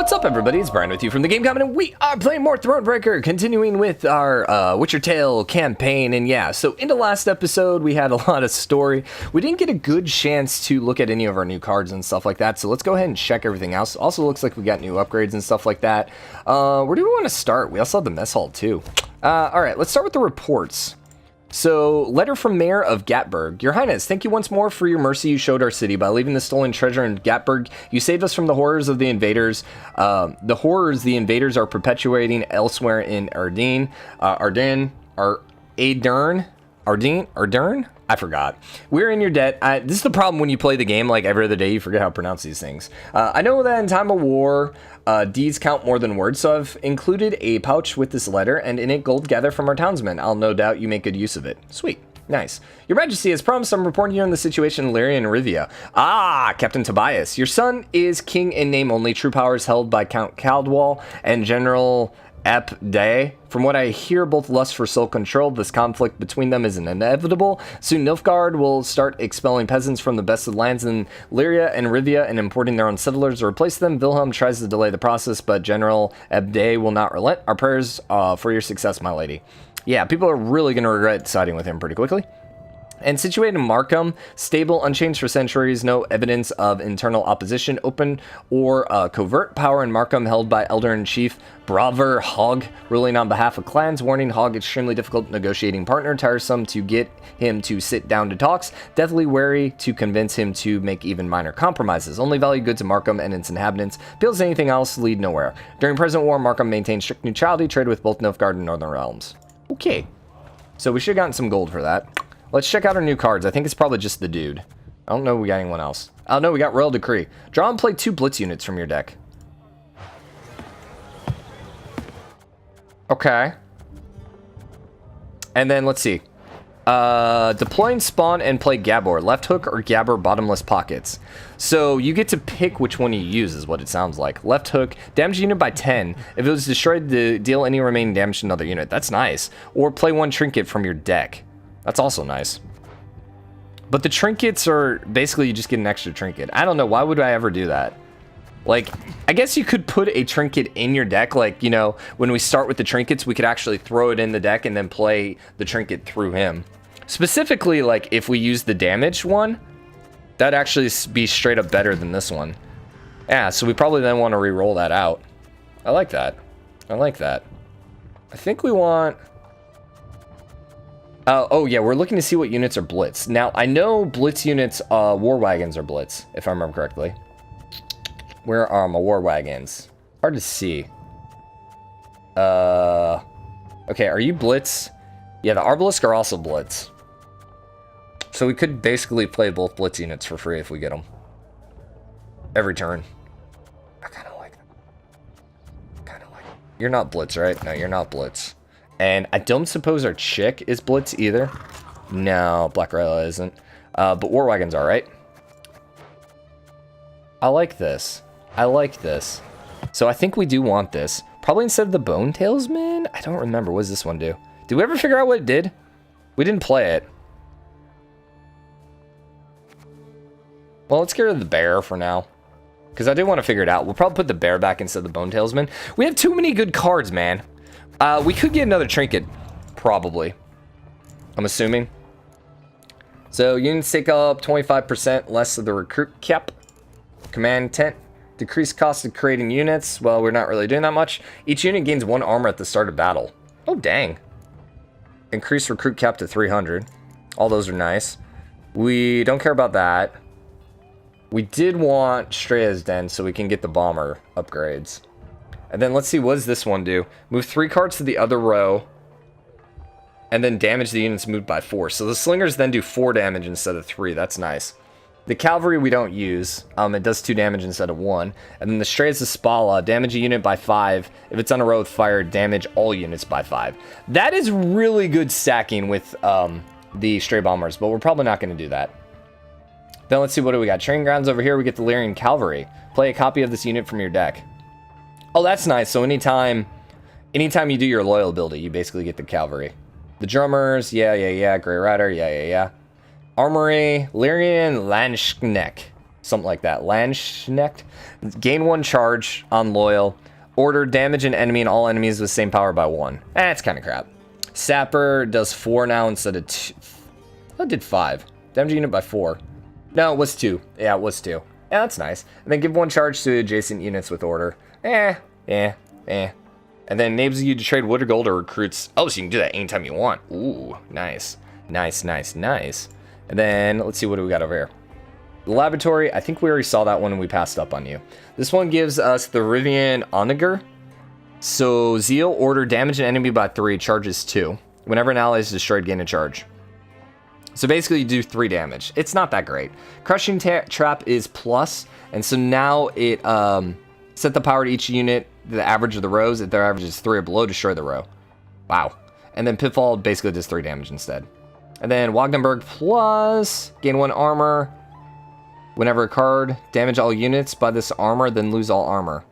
What's up, everybody? It's Brian with you from the Game Comment, and we are playing more Thronebreaker, continuing with our Witcher Tale campaign. And yeah, so in the last episode, we had a lot of story. We didn't get a good chance to look at any of our new cards and stuff like that, so let's go ahead and check everything else. Also looks like we got new upgrades and stuff like that. Where do we want to start? We also have the mess hall, too. Alright, let's start with the reports. So, letter from Mayor of Gatburg. Your Highness, thank you once more for your mercy you showed our city by leaving the stolen treasure in Gatburg. You saved us from the horrors of the invaders. The horrors the invaders are perpetuating elsewhere in Ardennes. Ardern? I forgot. We're in your debt. This is the problem when you play the game like every other day. You forget how to pronounce these things. I know that in time of war, deeds count more than words, so I've included a pouch with this letter, and in it gold gathered from our townsmen. I'll no doubt you make good use of it. Sweet. Nice. Your Majesty, as promised, I'm reporting you on the situation in Lyria and Rivia. Ah, Captain Tobias. Your son is king in name only. True power is held by Count Caldwell and General Day. From what I hear, both lust for sole control. This conflict between them is inevitable. Soon Nilfgaard will start expelling peasants from the best of lands in Lyria and Rivia and importing their own settlers to replace them. Wilhelm tries to delay the process, but General Day will not relent. Our prayers for your success, my lady. Yeah, people are really going to regret siding with him pretty quickly. And situated in Markham, stable, unchanged for centuries, no evidence of internal opposition, open or covert power in Markham held by Elder-in-Chief Braver Hogg, ruling on behalf of clans, warning Hogg extremely difficult negotiating partner, tiresome to get him to sit down to talks, deathly wary to convince him to make even minor compromises, only value goods in Markham and its inhabitants, appeals to anything else, lead nowhere. During present war, Markham maintains strict neutrality, trade with both Nilfgaard and Northern Realms. Okay, so we should have gotten some gold for that. Let's check out our new cards. I think it's probably just the dude. I don't know if we got anyone else. Oh no, we got Royal Decree. Draw and play 2 Blitz units from your deck. Okay. And then let's see. Deploying spawn and play Gabor. Left hook or Gabor bottomless pockets. So you get to pick which one you use is what it sounds like. Left hook, damage unit by 10. If it was destroyed, deal any remaining damage to another unit. That's nice. Or play 1 trinket from your deck. That's also nice. But the trinkets are basically you just get an extra trinket. I don't know. Why would I ever do that? Like, I guess you could put a trinket in your deck. Like, you know, when we start with the trinkets, we could actually throw it in the deck and then play the trinket through him. Specifically, like, if we use the damage one, that'd actually be straight up better than this one. Yeah, so we probably then want to re-roll that out. I like that. I like that. I think we want... oh yeah, we're looking to see what units are blitz. Now, I know blitz units, war wagons are blitz, if I remember correctly. Where are my war wagons? Hard to see. Okay, are you blitz? Yeah, the Arbalisk are also blitz. So we could basically play both blitz units for free if we get them. Every turn. I kind of like that. You're not blitz, right? No, you're not blitz. And I don't suppose our chick is blitz either. No, Black Rayla isn't. But war wagons are, right? I like this. I like this. So I think we do want this. Probably instead of the Bone Talesman? I don't remember. What does this one do? Did we ever figure out what it did? We didn't play it. Well, let's get rid of the bear for now. Because I do want to figure it out. We'll probably put the bear back instead of the Bone Talesman. We have too many good cards, man. We could get another trinket, probably. I'm assuming. So units take up 25% less of the recruit cap. Command intent. Decrease cost of creating units. Well, we're not really doing that much. Each unit gains 1 armor at the start of battle. Oh, dang. Increase recruit cap to 300. All those are nice. We don't care about that. We did want Strea's Den so we can get the bomber upgrades. And then let's see, what does this one do? Move 3 cards to the other row. And then damage the units moved by 4. So the slingers then do 4 damage instead of 3. That's nice. The cavalry we don't use. It does 2 damage instead of 1. And then the Stray's Spala, damage a unit by 5. If it's on a row with fire, damage all units by 5. That is really good stacking with the Stray Bombers, but we're probably not going to do that. Then let's see, what do we got? Training grounds over here, we get the Lyrian Cavalry. Play a copy of this unit from your deck. Oh, that's nice. So anytime you do your loyal ability, you basically get the cavalry. The drummers, yeah. Grey Rider, yeah. Armory, Lyrian Landsknecht. Something like that. Landsknecht. Gain 1 charge on loyal. Order damage an enemy and all enemies with same power by 1. That's kind of crap. Sapper does 4 now instead of 2. Oh, it did 5. Damage unit by 4. No, it was 2. Yeah, it was 2. Yeah, that's nice. And then give 1 charge to adjacent units with order. And then enables you to trade wood or gold or recruits. Oh, so you can do that anytime you want. Ooh, nice. Nice. And then, let's see what do we got over here. The laboratory, I think we already saw that one and we passed up on you. This one gives us the Rivian Onager. So, Zeal, order, damage an enemy by 3, charges 2. Whenever an ally is destroyed, gain a charge. So basically you do 3 damage. It's not that great. Crushing Trap is plus, and so now it set the power to each unit, the average of the rows. If their average is 3 or below, destroy the row. Wow. And then Pitfall basically does 3 damage instead. And then Wagnenberg plus, gain 1 armor. Whenever a card, damage all units by this armor, then lose all armor.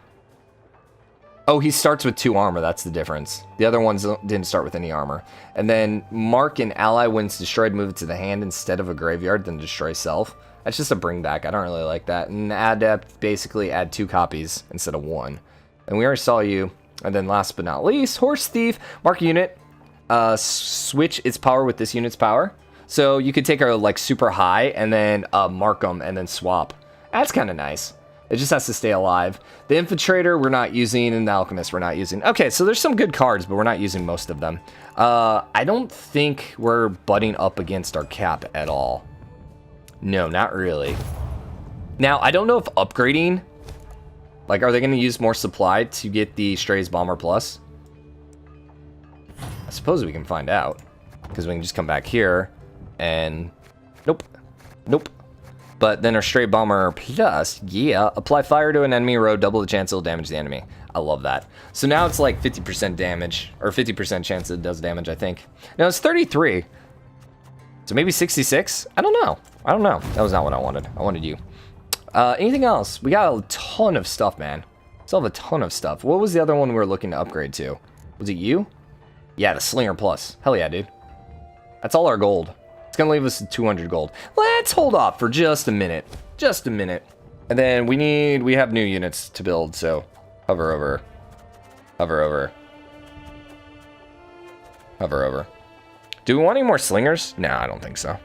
Oh, he starts with 2 armor, that's the difference. The other ones didn't start with any armor. And then mark an ally when it's destroyed, move it to the hand instead of a graveyard, then destroy self. That's just a bring back, I don't really like that. And Adept, basically add 2 copies instead of 1. And we already saw you. And then last but not least, Horse Thief, mark a unit, switch its power with this unit's power. So you could take her like super high and then mark them and then swap. That's kind of nice. It just has to stay alive. The Infiltrator we're not using, and the Alchemist we're not using. Okay, so there's some good cards, but we're not using most of them. I don't think we're butting up against our cap at all. No, not really. Now, I don't know if upgrading, like, are they going to use more supply to get the Strays Bomber Plus? I suppose we can find out, because we can just come back here and nope. But then our Stray Bomber Plus, yeah, apply fire to an enemy row, double the chance it'll damage the enemy. I love that. So now it's like 50% damage, or 50% chance it does damage, I think. No, it's 33. So maybe 66? I don't know. That was not what I wanted. I wanted you. Anything else? We got a ton of stuff, man. Still have a ton of stuff. What was the other one we were looking to upgrade to? Was it you? Yeah, the Slinger Plus. Hell yeah, dude. That's all our gold. It's gonna leave us 200 gold. Let's hold off for just a minute. And then we have new units to build, so hover over. Do we want any more slingers? No, I don't think so.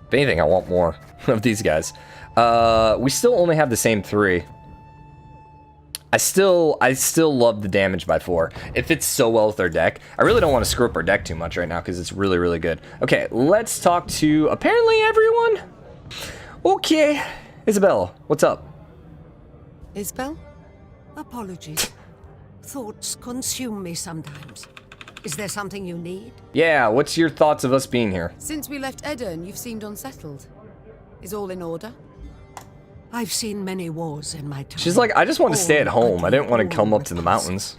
If anything, I want more of these guys. We still only have the same 3. I still love the damage by 4. It fits so well with our deck. I really don't want to screw up our deck too much right now because it's really, really good. Okay, let's talk to apparently everyone. Okay, Isabel, what's up? Isabel? Apologies. Thoughts consume me sometimes. Is there something you need? Yeah, what's your thoughts of us being here? Since we left Edirne, you've seemed unsettled. Is all in order? I've seen many wars in my time. She's like, I just want to stay at home. I didn't want to come up to the mountains.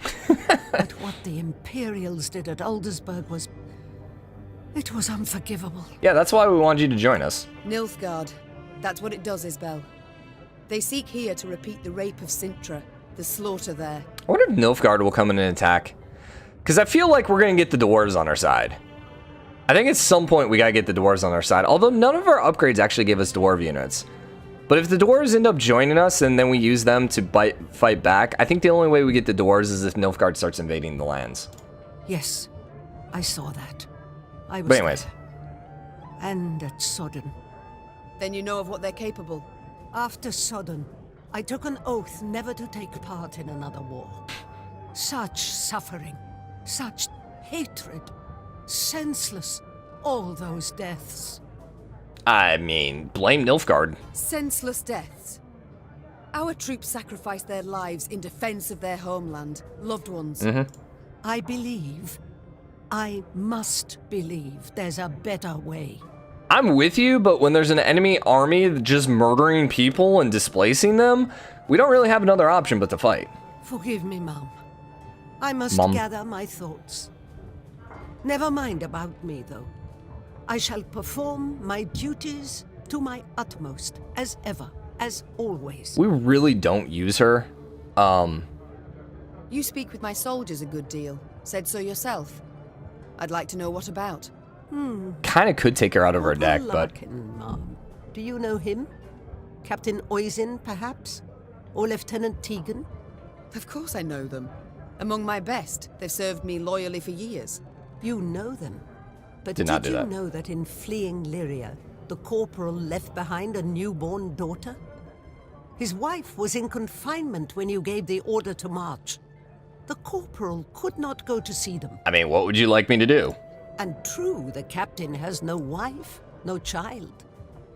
But what the Imperials did at Aldersburg was... it was unforgivable. Yeah, that's why we wanted you to join us. Nilfgaard. That's what it does, Isbel. They seek here to repeat the rape of Sintra, the slaughter there. I wonder if Nilfgaard will come in and attack. Because I feel like we're going to get the Dwarves on our side. I think at some point we got to get the Dwarves on our side. Although none of our upgrades actually give us Dwarf units. But if the Dwarves end up joining us and then we use them to fight back, I think the only way we get the Dwarves is if Nilfgaard starts invading the lands. Yes, I saw that. I was But anyways. there. And at Sodden. Then you know of what they're capable. After Sodden, I took an oath never to take part in another war. Such suffering, such hatred, senseless, all those deaths. I mean, blame Nilfgaard. Senseless deaths. Our troops sacrificed their lives in defense of their homeland, loved ones. I must believe there's a better way. I'm with you, but when there's an enemy army just murdering people and displacing them, we don't really have another option but to fight. Forgive me, Mum. I must gather my thoughts. Never mind about me, though. I shall perform my duties to my utmost, as ever, as always. We really don't use her. You speak with my soldiers a good deal. Said so yourself. I'd like to know what about. Kind of could take her out of her deck, but... Larkin, Mom. Do you know him? Captain Oisin, perhaps? Or Lieutenant Tegan? Of course I know them. Among my best. They've served me loyally for years. You know them. But Did not do you that. know that in fleeing Lyria, the corporal left behind a newborn daughter? His wife was in confinement when you gave the order to march. The corporal could not go to see them. I mean, what would you like me to do? And true, the captain has no wife, no child.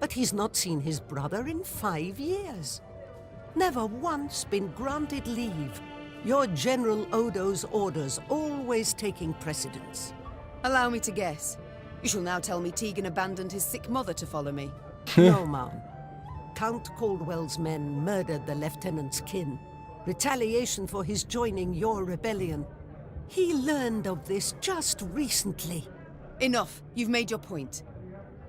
But he's not seen his brother in 5 years. Never once been granted leave. Your General Odo's orders always taking precedence. Allow me to guess. You shall now tell me Tegan abandoned his sick mother to follow me. No, Mom. Count Caldwell's men murdered the lieutenant's kin. Retaliation for his joining your rebellion. He learned of this just recently. Enough. You've made your point.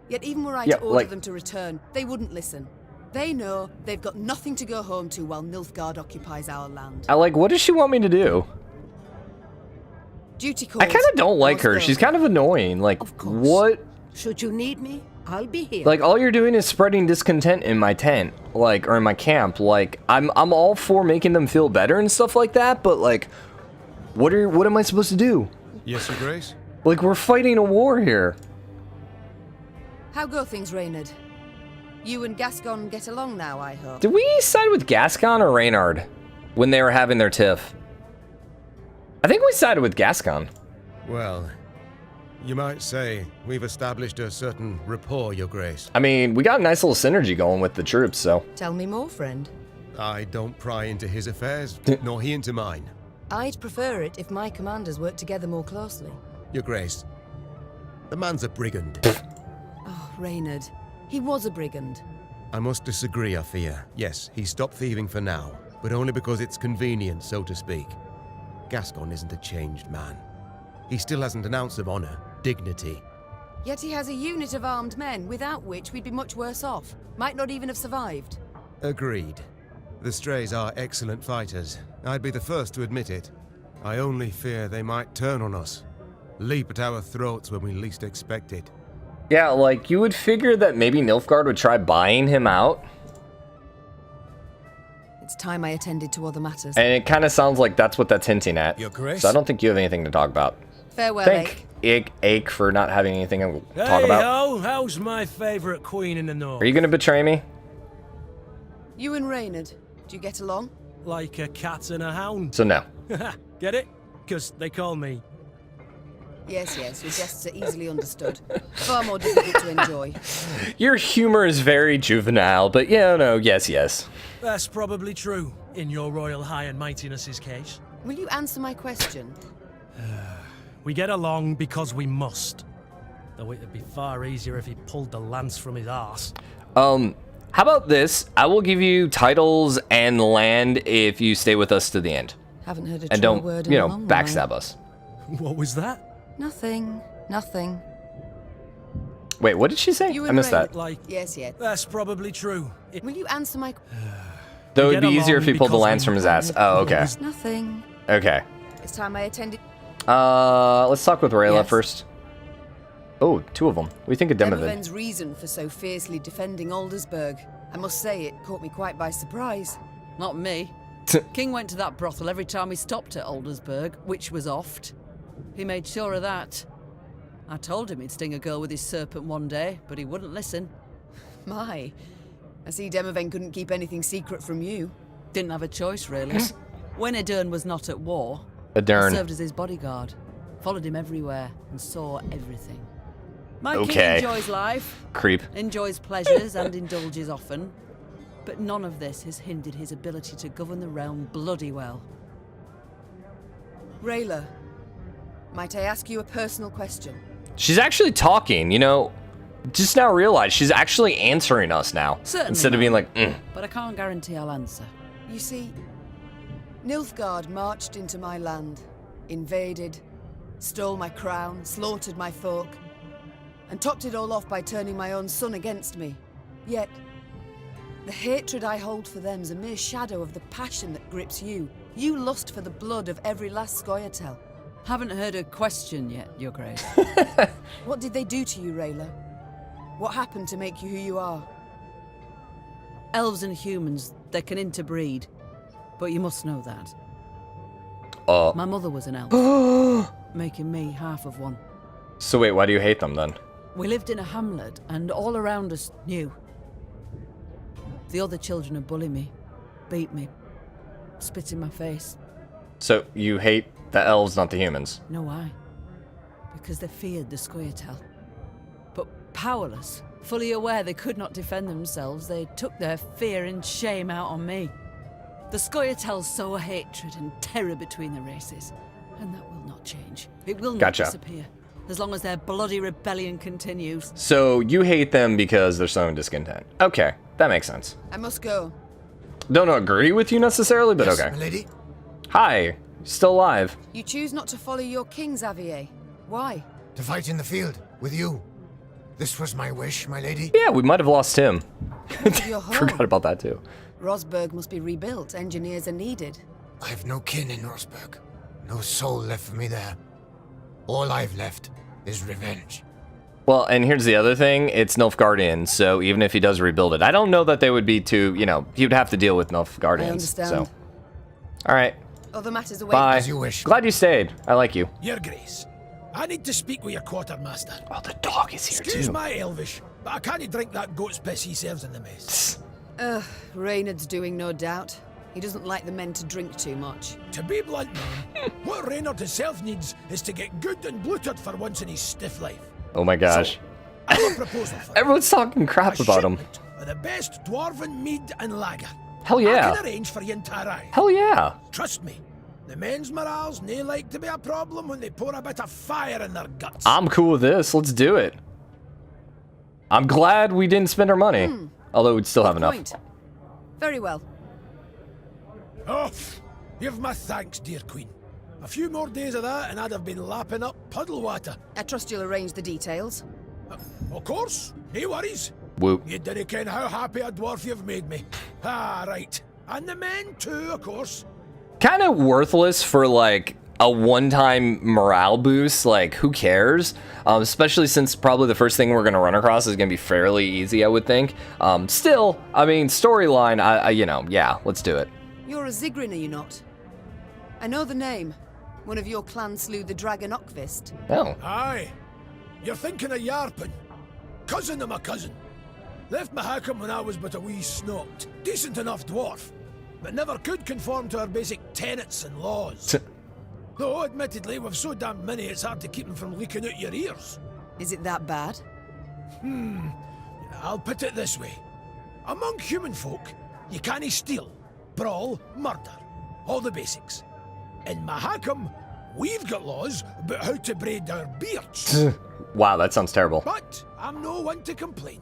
Yet even were I Yeah, to order like- them to return, they wouldn't listen. They know they've got nothing to go home to while Nilfgaard occupies our land. What does she want me to do? Duty calls. I kind of don't like Must her. go. She's kind of annoying. Like, Of course. what? Should you need me, I'll be here. Like, all you're doing is spreading discontent in my tent, like, or in my camp. Like, I'm all for making them feel better and stuff like that, but like, what am I supposed to do? Yes, Your Grace? Like, we're fighting a war here. How go things, Reynard? You and Gascon get along now, I hope. Did we side with Gascon or Reynard when they were having their tiff? I think we sided with Gascon. Well, you might say we've established a certain rapport, Your Grace. I mean, we got a nice little synergy going with the troops, so. Tell me more, friend. I don't pry into his affairs, nor he into mine. I'd prefer it if my commanders worked together more closely. Your Grace, the man's a brigand. Oh, Reynard. He was a brigand. I must disagree, I fear. Yes, he stopped thieving for now, but only because it's convenient, so to speak. Gascon isn't a changed man. He still hasn't an ounce of honor, dignity. Yet he has a unit of armed men, without which we'd be much worse off. Might not even have survived. Agreed. The Strays are excellent fighters. I'd be the first to admit it. I only fear they might turn on us. Leap at our throats when we least expect it. Yeah, like, you would figure that maybe Nilfgaard would try buying him out. It's time I attended to other matters. And it kind of sounds like that's what that's hinting at. Your Grace? So I don't think you have anything to talk about. Farewell, Thank Ache for not having anything to talk about. Hey-ho, how's my favorite queen in the north? Are you going to betray me? You and Reynard, do you get along? Like a cat and a hound. So no. Get it? Because they call me. Yes, your jests are easily understood. Far more difficult to enjoy. Your humor is very juvenile, but yeah, no, yes. That's probably true, in your royal high and mightiness's case. Will you answer my question? We get along because we must. Though it'd be far easier if he pulled the lance from his arse. How about this? I will give you titles and land if you stay with us to the end. Haven't heard a And true don't, word in a long while. backstab us. What was that? Nothing. Wait, what did she say? You I and missed Reynard. that. Like, Yes. that's probably true. Will you answer my... Though We it'd be get easier if he along pulled the because lance we- from his ass. Oh, okay. Nothing. Okay. It's time I attended... Let's talk with Rayla Yes. first. Oh, 2 of them. What do you think of Demoven? Demoven's reason for so fiercely defending Aldersburg. I must say, it caught me quite by surprise. Not me. King went to that brothel every time he stopped at Aldersburg, which was oft. He made sure of that. I told him he'd sting a girl with his serpent one day, but he wouldn't listen. My. I see Demoven couldn't keep anything secret from you. Didn't have a choice, really. When Adern was not at war, Adern. I served as his bodyguard. Followed him everywhere and saw everything. My Okay. king enjoys life, Creep. enjoys pleasures and indulges often. But none of this has hindered his ability to govern the realm bloody well. Rayla, might I ask you a personal question? She's actually talking, just now realized she's actually answering us now. Certainly Instead of not. being like, But I can't guarantee I'll answer. You see, Nilfgaard marched into my land, invaded, stole my crown, slaughtered my folk, and topped it all off by turning my own son against me. Yet, the hatred I hold for them's a mere shadow of the passion that grips you. You lust for the blood of every last Scoia'tael. Haven't heard a question yet, Your Grace. What did they do to you, Rayla? What happened to make you who you are? Elves and humans, they can interbreed. But you must know that. My mother was an elf, making me half of one. So wait, why do you hate them then? We lived in a hamlet, and all around us knew. The other children would bully me, beat me, spit in my face. So you hate the elves, not the humans? No, why? Because they feared the Scoia'tael. But powerless, fully aware they could not defend themselves, they took their fear and shame out on me. The Scoia'tael sow hatred and terror between the races, and that will not change. It will not disappear, as long as their bloody rebellion continues. So you hate them because they're sowing discontent. Okay, that makes sense. I must go. Don't agree with you necessarily, but Yes, okay. my lady. Hi, still alive. You choose not to follow your king, Xavier. Why? To fight in the field with you. This was my wish, my lady. Yeah, we might have lost him. Your home. Forgot about that too. Rosberg must be rebuilt. Engineers are needed. I've no kin in Rosberg. No soul left for me there. All I've left is revenge. Well, and here's the other thing. It's Nilfgaardian, so even if he does rebuild it, I don't know that they would be too, you know, he would have to deal with Nilfgaardians. I understand. So, all right. Other matters away. Bye. As you wish. Glad you stayed. I like you. Your Grace, I need to speak with your quartermaster. Oh, the dog is here Excuse too. my Elvish, but I can't drink that goat's piss he serves in the mess. Reynard's doing, no doubt. He doesn't like the men to drink too much. To be blunt, man, what Reynard himself needs is to get good and bloated for once in his stiff life. Oh my gosh. I have a proposal for you. Everyone's talking crap A about him. shipment of the best dwarven mead and lager. Hell I yeah. can arrange for you in Tarai. Hell yeah. Trust me, the men's morals nae like to be a problem when they pour a bit of fire in their guts. I'm cool with this. Let's do it. I'm glad we didn't spend our money. Although we'd still have enough. Point. Very well. Oh, you've my thanks, dear Queen. A few more days of that and I'd have been lapping up puddle water. I trust you'll arrange the details. Of course, no worries. Whoop. You didn't ken how happy a dwarf you've made me. Ah, right. And the men too, of course. Kind of worthless for like a one-time morale boost. Like, who cares? Especially since probably the first thing we're going to run across is going to be fairly easy, I would think. Still, I mean, storyline, I you know, yeah, let's do it. You're a Zigrin, are you not? I know the name. One of your clan slew the dragon Ockvist. Oh. Aye. You're thinking of Yarpin. Cousin of my cousin. Left my hackham when I was but a wee snot. Decent enough dwarf, but never could conform to our basic tenets and laws. Though, admittedly, we've so damn many it's hard to keep them from leaking out your ears. Is it that bad? I'll put it this way. Among human folk, you cannae steal, brawl, murder. All the basics. In my hackham, we've got laws about how to braid our beards. Wow, that sounds terrible. But I'm no one to complain.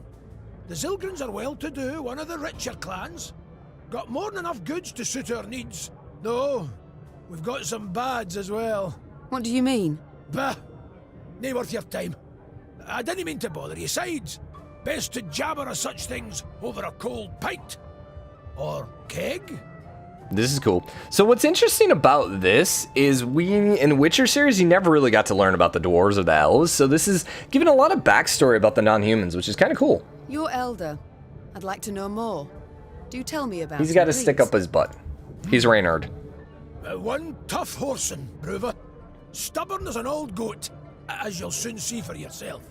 The Zilgrins are well-to-do, one of the richer clans. Got more than enough goods to suit our needs. Though, we've got some bads as well. What do you mean? Bah! Nae worth your time. I didn't mean to bother you. Sides, best to jabber of such things over a cold pint. Or keg? This is cool. So what's interesting about this is we, in Witcher series, you never really got to learn about the dwarves or the elves, so this is giving a lot of backstory about the non-humans, which is kind of cool. You're elder. I'd like to know more. Do tell me about He's him, got to stick please. up his butt. He's Reynard. One tough horseman, Bruva. Stubborn as an old goat, as you'll soon see for yourself.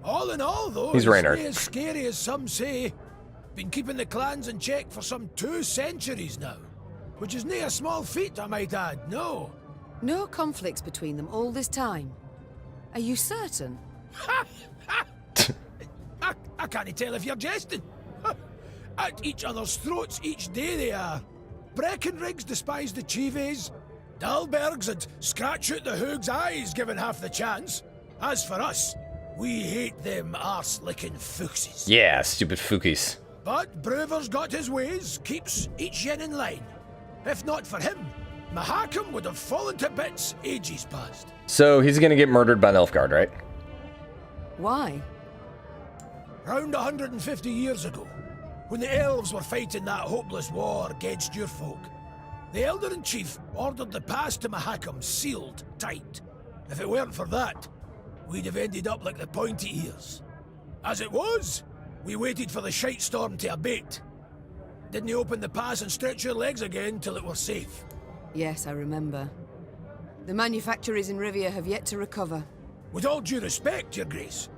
All in all, though, He's Reynard. nae as scary as some say. Been keeping the clans in check for some 2 centuries now. Which is nae a small feat, I might add, no. No conflicts between them all this time. Are you certain? I can't tell if you're jesting. At each other's throats each day they are. Breckenrigs despise the Chives. Dalbergs would scratch out the Hoog's eyes given half the chance. As for us, we hate them arse-licking foxes. Yeah, stupid Fookies. But Brewer's got his ways, keeps each yen in line. If not for him, Mahakam would have fallen to bits ages past. So he's gonna get murdered by Nilfgaard, right? Why? Round 150 years ago, when the elves were fighting that hopeless war against your folk, The Elder-in-Chief ordered the pass to Mahakam sealed tight. If it weren't for that, we'd have ended up like the pointy ears. As it was, we waited for the shite storm to abate. Didn't open the pass and stretch your legs again till it was safe. Yes, I remember. The manufacturers in Rivia have yet to recover. With all due respect, Your Grace,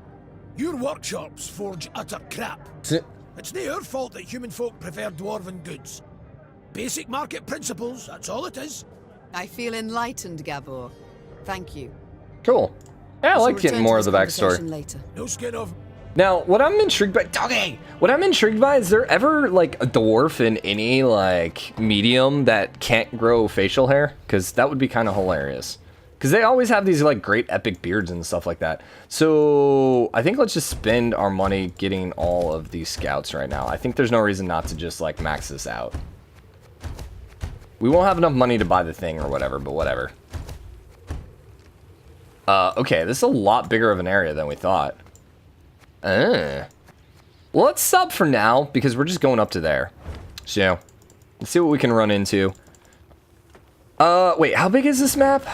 your workshops forge utter crap. It's not your fault that human folk prefer dwarven goods. Basic market principles, that's all it is. I feel enlightened, Gabor. Thank you. Cool. Yeah, I We'll like getting return more to of the this backstory. conversation later. No skin of... Now, what I'm intrigued by, doggy, what I'm intrigued by, is there ever like a dwarf in any like medium that can't grow facial hair? Because that would be kind of hilarious. Because they always have these like great epic beards and stuff like that. So I think let's just spend our money getting all of these scouts right now. I think there's no reason not to just like max this out. We won't have enough money to buy the thing or whatever, but whatever. Okay, this is a lot bigger of an area than we thought. Well, let's stop for now, because we're just going up to there. So, let's see what we can run into. Wait, how big is this map?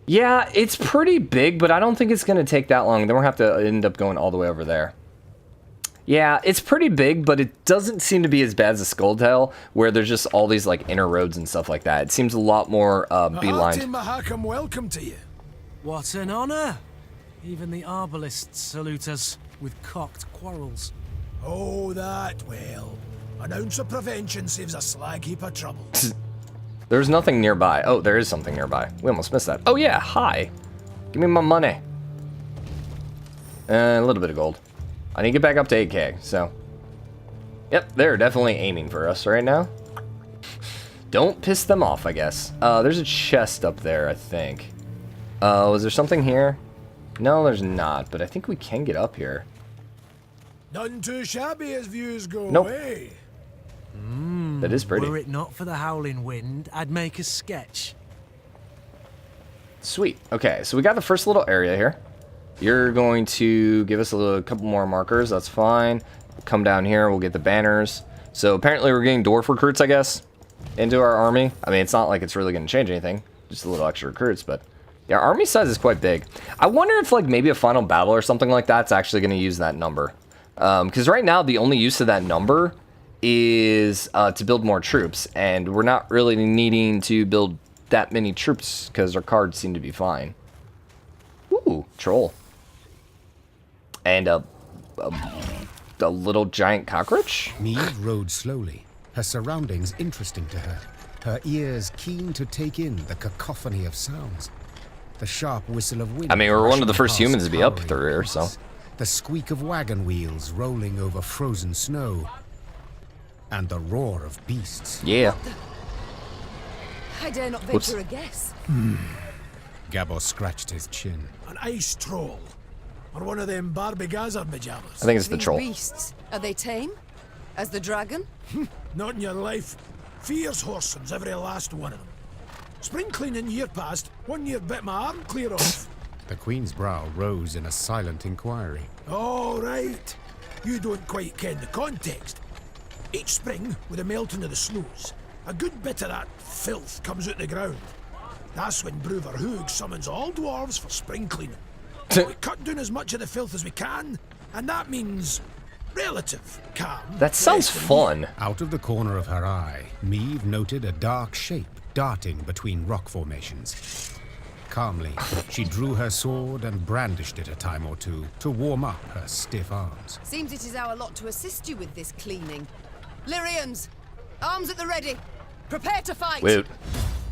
Yeah, it's pretty big, but I don't think it's going to take that long. Then we'll have to end up going all the way over there. Yeah, it's pretty big, but it doesn't seem to be as bad as Skulltail, where there's just all these, like, inner roads and stuff like that. It seems a lot more, beelined. Mahakam, welcome to you. What an honor! Even the arbalists salute us with cocked quarrels. Oh, that, well. An ounce of prevention saves a slag heap of trouble. There's nothing nearby. Oh, there is something nearby. We almost missed that. Oh, yeah, hi. Give me my money. A little bit of gold. I need to get back up to 8K, so. Yep, they're definitely aiming for us right now. Don't piss them off, I guess. There's a chest up there, I think. Was there something here? No, there's not, but I think we can get up here. None too shabby as views go Nope. away. That is pretty. Were it not for the howling wind, I'd make a sketch. Sweet. Okay, so we got the first little area here. You're going to give us a couple more markers. That's fine. We'll come down here. We'll get the banners. So apparently we're getting dwarf recruits, I guess, into our army. I mean, it's not like it's really going to change anything. Just a little extra recruits, but yeah, army size is quite big. I wonder if like maybe a final battle or something like that's actually going to use that number. Because right now the only use of that number is to build more troops, and we're not really needing to build that many troops because our cards seem to be fine. Ooh, troll. And a little giant cockroach? Meve rode slowly, her surroundings interesting to her, her ears keen to take in the cacophony of sounds. The sharp whistle of wind. I mean, we're one of the first past humans to be up towering through here, so. peaks, the squeak of wagon wheels rolling over frozen snow, and the roar of beasts. Yeah. I dare not Whoops. venture a guess. Gabor scratched his chin. An ice troll. Or one of them Barbie Gazzard I pajamas. think it's the These troll. beasts, are they tame? As the dragon? Not in your life. Fierce horsens, every last one of them. Spring cleaning year past, 1 year bit my arm clear off. The Queen's brow rose in a silent inquiry. All right. You don't quite ken the context. Each spring, with the melting of the snows, a good bit of that filth comes out the ground. That's when Bruver Hoog summons all dwarves for spring cleaning. We cut down as much of the filth as we can, and that means relative calm. That sounds fun. Out of the corner of her eye, Meve noted a dark shape darting between rock formations. Calmly, she drew her sword and brandished it a time or two to warm up her stiff arms. Seems it is our lot to assist you with this cleaning. Lyrians, arms at the ready. Prepare to fight. Wait.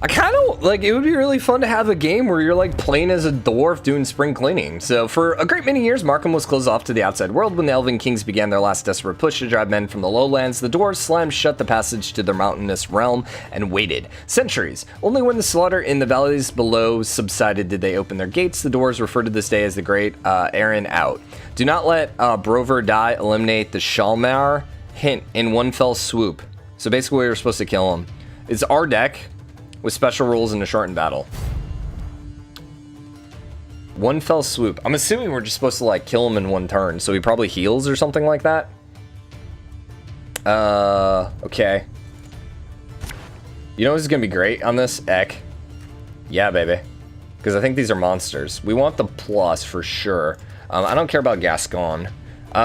I kind of, like, it would be really fun to have a game where you're, like, playing as a dwarf doing spring cleaning. So, for a great many years, Markham was closed off to the outside world. When the Elven Kings began their last desperate push to drive men from the lowlands, the dwarves slammed shut the passage to their mountainous realm and waited. Centuries. Only when the slaughter in the valleys below subsided did they open their gates. The dwarves refer to this day as the Great Aaron Out. Do not let Brover die. Eliminate the Shalmar. Hint, in one fell swoop. So, basically, we were supposed to kill him. It's our deck with special rules in a shortened battle. One fell swoop. I'm assuming we're just supposed to like kill him in one turn, so he probably heals or something like that. Okay. You know what's gonna be great on this? Ek. Yeah, baby. Because I think these are monsters. We want the plus for sure. I don't care about Gascon.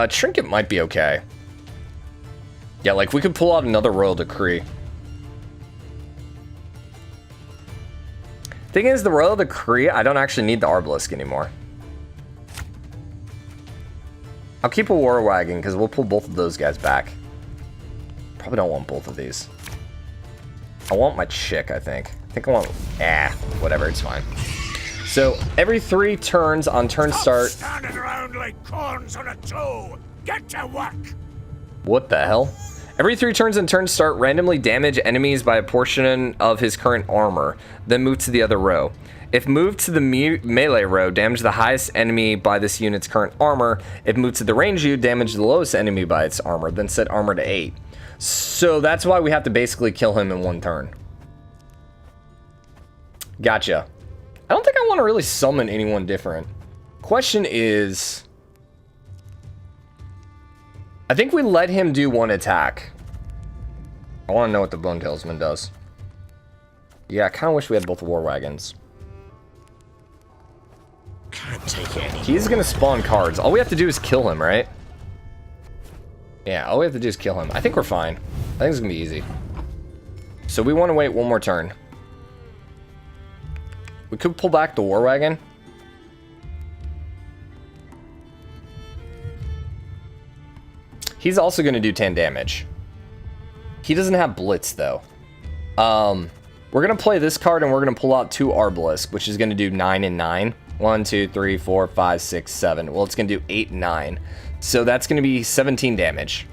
Trinket might be okay. Yeah, like we could pull out another Royal Decree. Thing is, the Royal Decree, I don't actually need the Arbalisk anymore. I'll keep a War Wagon because we'll pull both of those guys back. Probably don't want both of these. I want my chick, I think. I think I want... whatever, it's fine. So, every 3 turns on turn start... Standing around like corns on a toe! Get to work! What the hell? Every 3 turns on turn start, randomly damage enemies by a portion of his current armor, then move to the other row. If moved to the melee row, damage the highest enemy by this unit's current armor. If moved to the range view, damage the lowest enemy by its armor, then set armor to 8. So that's why we have to basically kill him in 1 turn. Gotcha. I don't think I want to really summon anyone different. Question is... I think we let him do 1 attack. I want to know what the Bone Talesman does. Yeah, I kind of wish we had both War Wagons. Can't take it anymore. He's going to spawn cards. All we have to do is kill him, right? Yeah, all we have to do is kill him. I think we're fine. I think it's going to be easy. So we want to wait 1 more turn. We could pull back the War Wagon. He's also going to do 10 damage. He doesn't have Blitz, though. We're going to play this card, and we're going to pull out 2 Arbalisk, which is going to do 9 and 9. 1, 2, 3, 4, 5, 6, 7. Well, it's going to do 8 and 9. So that's going to be 17 damage.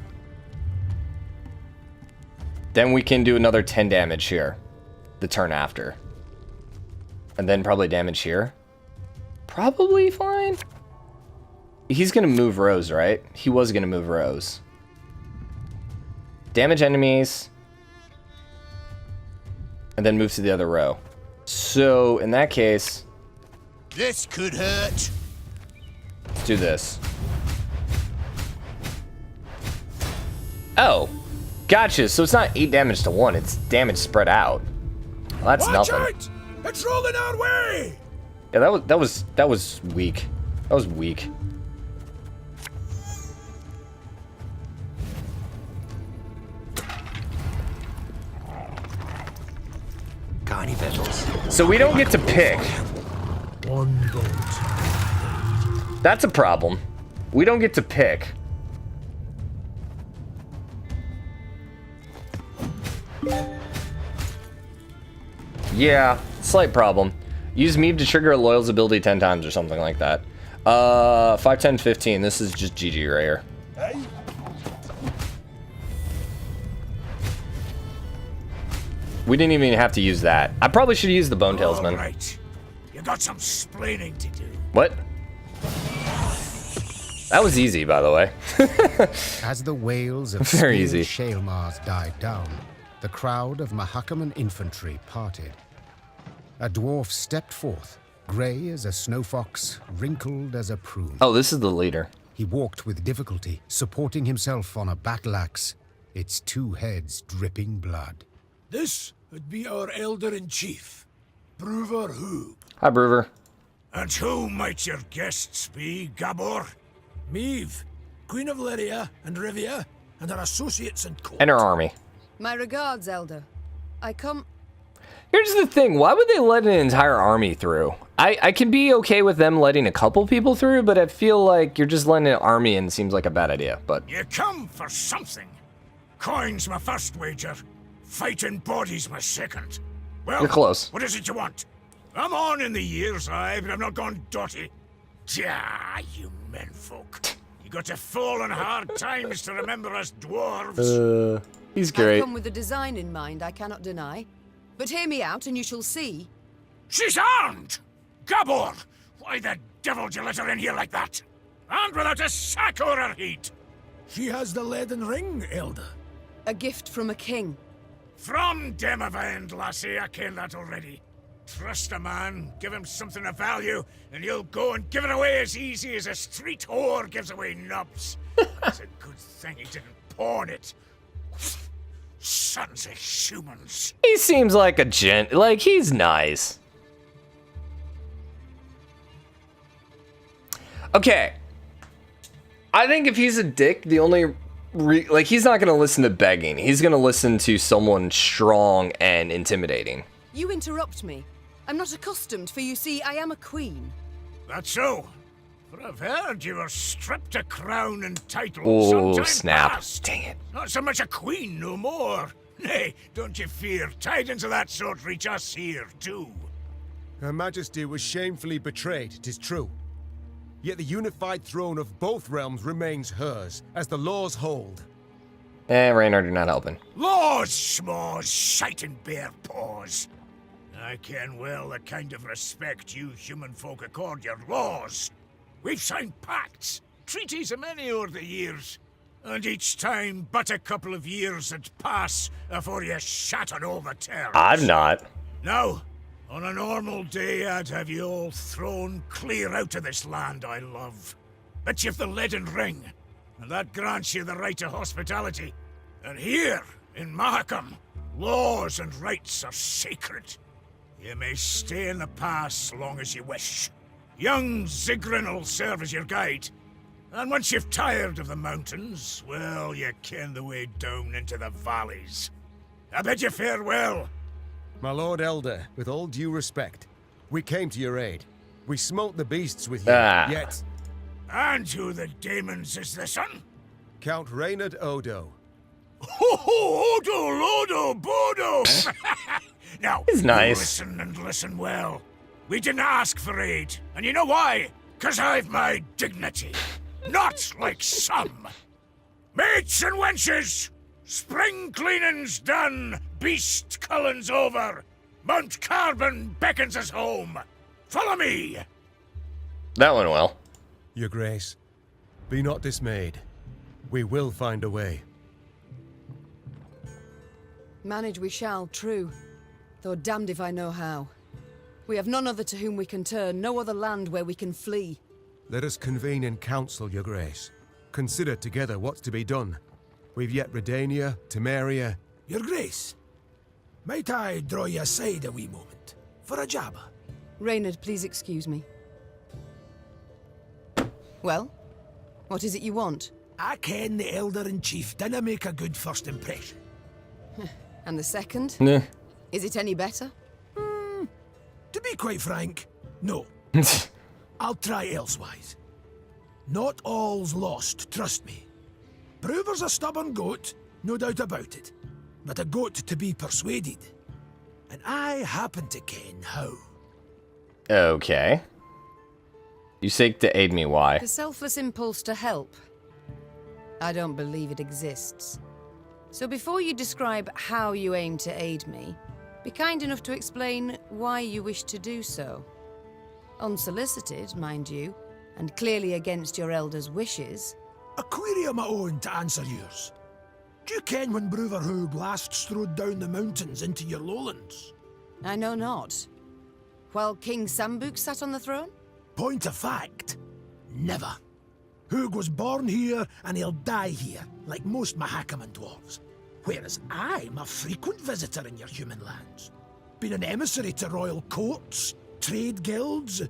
Then we can do another 10 damage here. The turn after. And then probably damage here. Probably fine. He's going to move rows, right? He was going to move rows. Damage enemies. And then move to the other row. So, in that case... This could hurt. Let's do this. Oh. Gotcha. So it's not 8 damage to 1. It's damage spread out. Well, that's Watch nothing. Out! It's rolling our way! Yeah, that was weak. That was weak. Got any victuals? So we don't get to pick. 1 gold. That's a problem. We don't get to pick. Yeah, slight problem. Use Meve to trigger a Loyal's ability 10 times or something like that. 5, 10, 15. This is just GG right here. We didn't even have to use that. I probably should use the Bone Talesman. Right. You got some splaining to do. What? That was easy, by the way. As the wails of Very easy. Shaelmars died down, the crowd of Mahakaman infantry parted. A dwarf stepped forth, grey as a snow fox, wrinkled as a prune. Oh, this is the leader. He walked with difficulty, supporting himself on a battle axe, its 2 heads dripping blood. This would be our elder-in-chief, Brewer Hoog. Hi, Brewer. And who might your guests be, Gabor? Meve, Queen of Lyria and Rivia, and her associates in court. And her army. My regards, Elder. I come... Here's the thing. Why would they let an entire army through? I can be okay with them letting a couple people through, but I feel like you're just letting an army in seems like a bad idea. But You come for something. Coin's my first wager. Fighting bodies my second. Well, You're close. What is it you want? I'm on in the years, aye, but I'm not gone dotty. Tja, you menfolk. You got to fall on hard times to remember us dwarves. He's I've great. come with a design in mind, I cannot deny. But hear me out, and you shall see. She's armed! Gabor! Why the devil did you let her in here like that? And without a sack or her heat! She has the leaden ring, Elder. A gift from a king. From Demavend, lassie, I ken that already. Trust a man, give him something of value, and he'll go and give it away as easy as a street whore gives away nubs. It's a good thing he didn't pawn it. Sons of humans. He seems like a gent. Like, he's nice. Okay. I think if he's a dick, the only... like, he's not going to listen to begging. He's going to listen to someone strong and intimidating. You interrupt me. I'm not accustomed, for you see, I am a queen. That's so. For I've heard you were stripped of crown and title Oh, sometime snap. past. Dang it. Not so much a queen no more. Nay, don't you fear. Tidings of that sort reach us here, too. Her Majesty was shamefully betrayed, 'tis true. Yet the unified throne of both realms remains hers, as the laws hold. Reynard, you're not helping. Laws, schmaws, shite and bare paws. I ken well the kind of respect you human folk accord your laws. We've signed pacts, treaties a many o'er the years, and each time but a couple of years had pass afore you shatter all the terms. I've not. Now, on a normal day, I'd have you all thrown clear out of this land I love. But you've the leaden ring, and that grants you the right to hospitality. And here, in Mahakam, laws and rights are sacred. You may stay in the pass long as you wish. Young Zigrin'll serve as your guide. And once you've tired of the mountains, well, you ken the way down into the valleys. I bid you farewell. My Lord Elder, with all due respect, we came to your aid. We smote the beasts with you, yet... And who the demons is this son? Count Reynard Odo. Ho ho, Odo, Lodo, Bodo! Now, He's nice. Listen and listen well. We didn't ask for aid, and you know why? 'Cause I've my dignity. Not like some. Mates and wenches, spring cleaning's done, beast culling's over. Mount Carbon beckons us home. Follow me. That went well. Your Grace, be not dismayed. We will find a way. Manage we shall, true. Though damned if I know how. We have none other to whom we can turn, no other land where we can flee. Let us convene in council, Your Grace. Consider together what's to be done. We've yet Redania, Temeria... Your Grace, might I draw you aside a wee moment? For a jabber? Reynard, please excuse me. Well, what is it you want? I ken the Elder-in-Chief didn't make a good first impression. And the second? Nah. Is it any better? To be quite frank, no. I'll try elsewise. Not all's lost, trust me. Brewer's a stubborn goat, no doubt about it. But a goat to be persuaded. And I happen to ken how. Okay. You seek to aid me, why? The selfless impulse to help. I don't believe it exists. So before you describe how you aim to aid me, be kind enough to explain why you wish to do so. Unsolicited, mind you, and clearly against your elder's wishes. A query of my own to answer yours. Do you ken when Brewer Hoog last strode down the mountains into your lowlands? I know not. While King Sambuk sat on the throne? Point of fact, never. Hoog was born here and he'll die here, like most Mahakaman dwarves. Whereas I'm a frequent visitor in your human lands. Been an emissary to royal courts, trade guilds,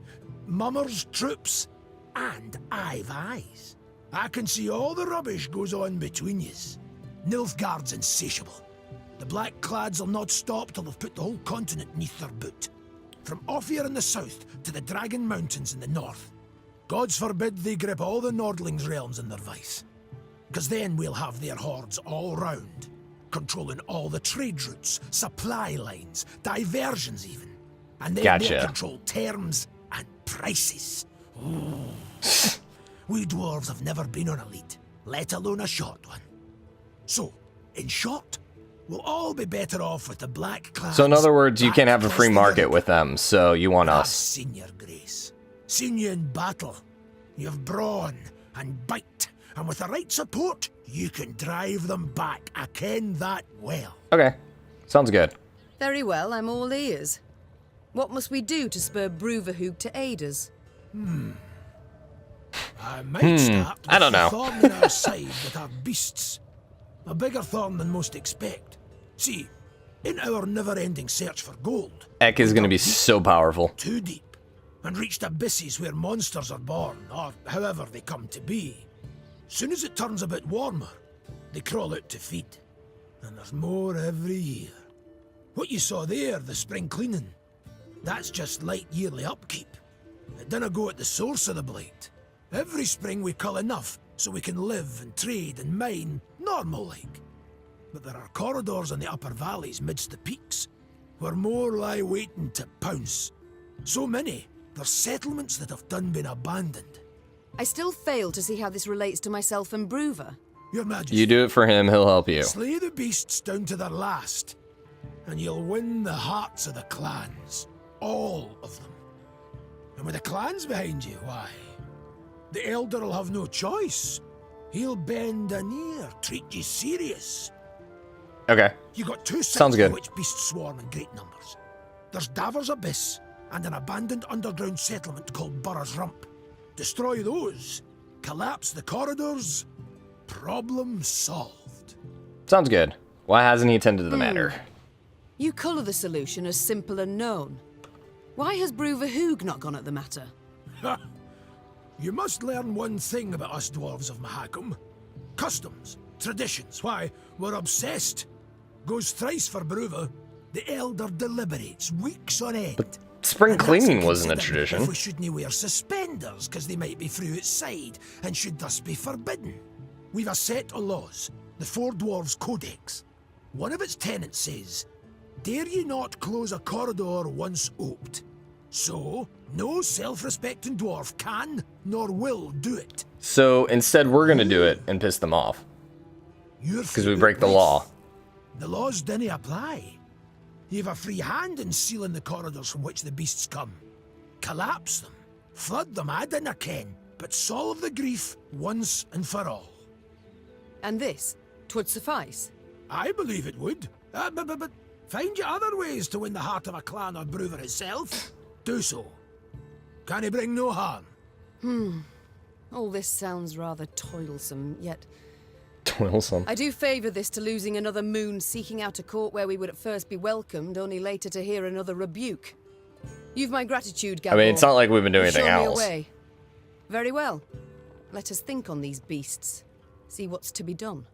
mummers, troops, and I've eyes. I can see all the rubbish goes on between yous. Nilfgaard's insatiable. The Black-Clads'll not stop till they've put the whole continent neath their boot. From Ophir in the south to the Dragon Mountains in the north. Gods forbid they grip all the Nordlings' realms in their vice. 'Cause then we'll have their hordes all round, controlling all the trade routes, supply lines, diversions even. And then they'll control terms and prices. Ooh. We dwarves have never been on a lead, let alone a short one. So, in short, we'll all be better off with the Black-Clads. So in other words, you can't have a free market with them, so you want us. I've seen your grace. Seen you in battle. You've brawn and bite, and with the right support, you can drive them back. I ken that well. Okay, sounds good. Very well, I'm all ears. What must we do to spur Bruverhoog to aid us? I might start with I don't know. the thorn in our side with our beasts. A bigger thorn than most expect. See, in our never-ending search for gold, Ek is going to be so powerful. too deep, and reached abysses where monsters are born, or however they come to be. Soon as it turns a bit warmer, they crawl out to feed. And there's more every year. What you saw there, the spring cleaning, that's just light yearly upkeep. It dinna go at the source of the blight. Every spring we cull enough so we can live and trade and mine normal-like. But there are corridors in the upper valleys midst the peaks, where more lie waiting to pounce. So many, there's settlements that have done been abandoned. I still fail to see how this relates to myself and Bruver. Your Majesty, You do it for him, he'll help you. slay the beasts down to their last, and you'll win the hearts of the clans. All of them. And with the clans behind you, why, the Elder'll have no choice. He'll bend an ear, treat you serious. Okay. You got two Sounds sites good. in which beasts swarm in great numbers. There's Davor's Abyss and an abandoned underground settlement called Burr's Rump. Destroy those, collapse the corridors, problem solved. Sounds good. Why hasn't he attended to the matter? You colour the solution as simple and known. Why has Bruver Hoog not gone at the matter? You must learn one thing about us dwarves of Mahakam. Customs, traditions, why, we're obsessed. Goes thrice for Bruver. The Elder deliberates weeks on end. But spring And that's cleaning wasn't a considering tradition. If we shouldn't wear suspenders, because they might be through outside, and should thus be forbidden. We've a set of laws, the Four Dwarves Codex. One of its tenets says, dare ye not close a corridor once oped. So, no self-respecting dwarf can, nor will do it. So instead, we're going to do it and piss them off. Because we break the law. The laws didn't apply. You've a free hand in sealing the corridors from which the beasts come. Collapse them, flood them, I dinna ken, but solve the grief once and for all. And this, 'twould suffice. I believe it would. But find you other ways to win the heart of a clan or Bruver itself. Do so. Can he bring no harm? All this sounds rather toilsome, yet Toilsome. I do favour this to losing another moon seeking out a court where we would at first be welcomed, only later to hear another rebuke. You've my gratitude, Gabor. I mean, it's not like we've been doing Show anything me a else. way. Very well. Let us think on these beasts. See what's to be done.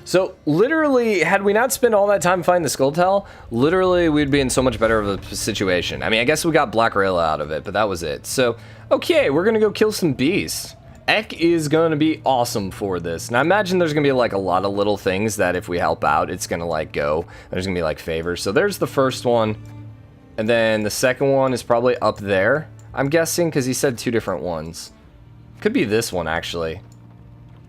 So, literally, had we not spent all that time finding the skull tell, literally, we'd be in so much better of a situation. I mean, I guess we got Black Rayla out of it, but that was it. So, okay, we're gonna go kill some beasts. Ek is gonna be awesome for this. And I imagine there's gonna be, like, a lot of little things that if we help out, it's gonna, like, go. There's gonna be, like, favors. So, there's the first one. And then the second one is probably up there, I'm guessing, because he said two different ones. Could be this one, actually.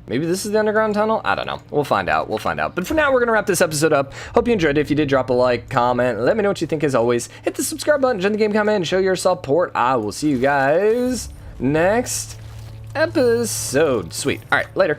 Maybe this is the underground tunnel? I don't know. We'll find out. We'll find out. But for now, we're going to wrap this episode up. Hope you enjoyed it. If you did, drop a like, comment. Let me know what you think as always. Hit the subscribe button, join the game, comment, and show your support. I will see you guys next episode. Sweet. All right, later.